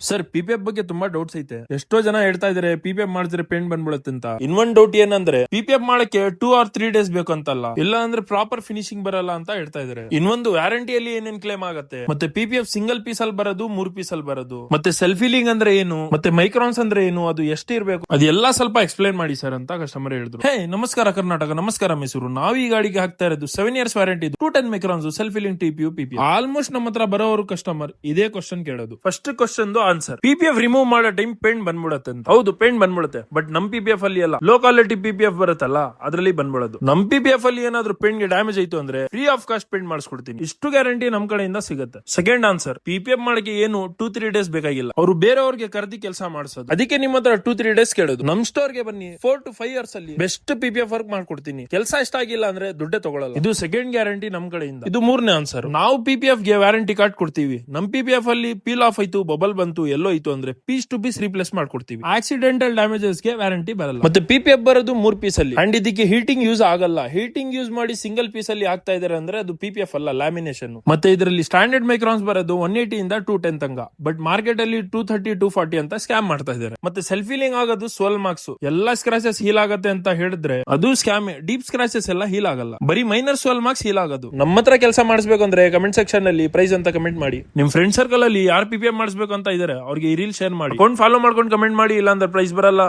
Sir PPF ಬಗ್ಗೆ ತುಂಬಾ doubts ಐತೆ. ಎಷ್ಟೋ ಜನ ಹೇಳ್ತಾ ಇದಾರೆ ಪಿಪಿಎಫ್ ಮಾಡಿದ್ರೆ ಪೇಂಟ್ ಬಂದ್ಬಿಡುತ್ತೆ ಅಂತ. ಇನ್ನೊಂದ್ ಡೌಟ್ ಏನಂದ್ರೆ ಪಿಪಿಎಫ್ ಮಾಡಕ್ಕೆ 2 or 3 days ಬೇಕು ಅಂತಲ್ಲ, ಇಲ್ಲ ಅಂದ್ರೆ ಪ್ರಾಪರ್ ಫಿನಿಶಿಂಗ್ ಬರಲ್ಲ ಅಂತ ಹೇಳ್ತಾ ಇದಾರೆ. ಇನ್ನೊಂದು ವ್ಯಾರಂಟಿಯಲ್ಲಿ ಏನೇನ್ ಕ್ಲೇಮ್ ಆಗುತ್ತೆ, ಮತ್ತೆ ಪಿಪಿಎಫ್ ಸಿಂಗಲ್ ಪೀಸ್ ಅಲ್ಲಿ ಬರೋದು, 3 ಪೀಸ್ ಅಲ್ಲಿ ಬರೋದು, ಮತ್ತೆ ಸೆಲ್ಫಿಲಿಂಗ್ ಅಂದ್ರೆ ಏನು, ಮತ್ತೆ ಮೈಕ್ರಾನ್ಸ್ ಅಂದ್ರೆ ಏನು, ಅದು ಎಷ್ಟು ಇರಬೇಕು, ಅದೆಲ್ಲ ಸ್ವಲ್ಪ ಎಕ್ಸ್ಪ್ಲೈನ್ ಮಾಡಿ ಸರ್ ಅಂತ ಕಸ್ಟಮರ್ ಹೇಳಿದ್ರು. ಹೇ ನಮಸ್ಕಾರ ಕರ್ನಾಟಕ, ನಮಸ್ಕಾರ ಮೈಸೂರು. ನಾವು ಈ ಗಾಡಿಗೆ ಹಾಕ್ತಾ ಇರೋದು 7 years warranty, 210 microns, self healing TPU PPF. Almost ನಮ್ಮ ಹತ್ರ ಬರೋರು ಕಸ್ಟಮರ್ ಇದೇ ಕ್ವಶನ್ ಕೇಳೋದು. First question answer, PPF remove ಮಾಡೋ ಟೈಮ್ ಪೇಂಟ್ ಬಂದ್ಬಿಡುತ್ತೆ ಅಂತ. ಹೌದು, ಪೇಂಟ್ ಬಂದ್ಬಿಡುತ್ತೆ, ಬಟ್ ನಮ್ ಪಿಪಿಎಫ್ ಅಲ್ಲಿ ಅಲ್ಲ, ಲೋ ಕ್ವಾಲಿಟಿ ಪಿಪಿಎಫ್ ಬರುತ್ತಲ್ಲ ಅದ್ರಲ್ಲಿ ಬಂದ್ಬಿಡೋದು. ನಮ್ ಪಿಪಿಎಫ್ ಅಲ್ಲಿ ಏನಾದ್ರು ಪೇಂಟ್ ಗೆ ಡ್ಯಾಮೇಜ್ ಆಯ್ತು ಅಂದ್ರೆ ಫ್ರೀ ಆಫ್ ಕಾಸ್ಟ್ ಪೇಂಟ್ ಮಾಡಿಸ್ಕೊಡ್ತೀನಿ, ಇಷ್ಟು ಗ್ಯಾರಂಟಿ ನಮ್ ಕಡೆಯಿಂದ ಸಿಗುತ್ತೆ. ಸೆಕೆಂಡ್ ಆನ್ಸರ್, ಪಿಪಿಎಫ್ ಮಾಡಕ್ಕೆ ಏನು 2-3 days ಬೇಕಾಗಿಲ್ಲ, ಅವರು ಬೇರೆಯವ್ರಿಗೆ ಕರೆದಿ ಕೆಲಸ ಮಾಡಿಸೋದು. ಅದಕ್ಕೆ ನಿಮ್ಮ ಹತ್ರ 2-3 days ಕೇಳೋದು. ನಮ್ ಸ್ಟೋರ್ ಗೆ ಬನ್ನಿ, 4 to 5 years ಅಲ್ಲಿ ಬೆಸ್ಟ್ ಪಿಪಿಎಫ್ ವರ್ಕ್ ಮಾಡ್ಕೊಡ್ತೀನಿ. ಕೆಲಸ ಇಷ್ಟ ಆಗಿಲ್ಲ ಅಂದ್ರೆ ದುಡ್ಡೇ ತಗೊಳ್ಳಲ್ಲ. ಇದು ಸೆಕೆಂಡ್ ಗ್ಯಾರಂಟಿ ನಮ್ ಕಡೆಯಿಂದ. ಇದು ಮೂರನೇ ಆನ್ಸರ್, ನಾವು ಪಿಪಿಎಫ್ ಗೆ ವ್ಯಾರಂಟಿ ಕಾರ್ಡ್ ಕೊಡ್ತೀವಿ. ನಮ್ ಪಿಪಿಎಫ್ ಅಲ್ಲಿ ಪೀಲ್ ಆಫ್ ಆಯ್ತು, ಬಬಲ್ ಬಂತು, ಎಲ್ಲೋ ಆಯ್ತು ಅಂದ್ರೆ ಪೀಸ್ ಟು ಪೀಸ್ ರಿಪ್ಲೇಸ್ ಮಾಡ್ಕೊಡ್ತೀವಿ. ಆಕ್ಸಿಡೆಂಟಲ್ ಡ್ಯಾಮೇಜಸ್ ಗೆ ವ್ಯಾರಂಟಿ ಬರಲ್ಲ. ಮತ್ತೆ ಪಿಪಿಎಫ್ ಬರೋದು 3 ಪೀಸ್ ಅಲ್ಲಿ, ಅಂಡ್ ಇದಕ್ಕೆ ಹೀಟಿಂಗ್ ಯೂಸ್ ಆಗಲ್ಲ. ಹೀಟಿಂಗ್ ಯೂಸ್ ಮಾಡಿ ಸಿಂಗಲ್ ಪೀಸ್ ಅಲ್ಲಿ ಆಗ್ತಾ ಇದಾರೆ ಅಂದ್ರೆ ಅದು ಪಿಪಿಎಫ್ ಅಲ್ಲ, ಲ್ಯಾಮಿನೇಷನ್. ಮತ್ತೆ ಇದರಲ್ಲಿ ಸ್ಟ್ಯಾಂಡರ್ಡ್ ಮೈಕ್ರಾನ್ಸ್ ಬರೋದು 180 ಇಂದ 210 ತನಕ, ಬಟ್ ಮಾರ್ಕೆಟ್ ಅಲ್ಲಿ 230, 240 ಅಂತ ಸ್ಕ್ಯಾಮ್ ಮಾಡ್ತಾ ಇದಾರೆ. ಮತ್ತೆ ಸೆಲ್ಫಿಲಿಂಗ್ ಆಗೋದು 12 ಮಾರ್ಕ್ಸ್. ಎಲ್ಲಾ ಸ್ಕ್ರಾಚಸ್ ಹೀಲ್ ಆಗತ್ತೆ ಅಂತ ಹೇಳಿದ್ರೆ ಅದು ಸ್ಕ್ಯಾಮ್. ಡೀಪ್ ಸ್ಕ್ರಾಚಸ್ ಎಲ್ಲ ಹೀಲ್ ಆಗಲ್ಲ, ಬರೀ ಮೈನರ್ 12 ಮಾರ್ಕ್ಸ್ ಹೀಲ್ ಆಗೋದು. ನಮ್ಮ ಹತ್ರ ಕೆಲಸ ಮಾಡಿಸಬೇಕು ಅಂದ್ರೆ ಕಮೆಂಟ್ ಸೆಕ್ಷನ್ ಅಲ್ಲಿ ಪ್ರೈಸ್ ಅಂತ ಕಮೆಂಟ್ ಮಾಡಿ. ನಿಮ್ ಫ್ರೆಂಡ್ ಸರ್ಕಲ್ ಅಲ್ಲಿ ಯಾರು ಪಿಪಿಎಫ್ ಮಾಡಿಸಬೇಕು ಅಂತ ಇದಾರೆ ಅವ್ರಿಗೆ ಈ ರೀಲ್ ಶೇರ್ ಮಾಡಿ. ಅಕೌಂಟ್ ಫಾಲೋ ಮಾಡ್ಕೊಂಡು ಕಮೆಂಟ್ ಮಾಡಿ, ಇಲ್ಲ ಅಂದ್ರೆ ಪ್ರೈಸ್ ಬರಲ್ಲ.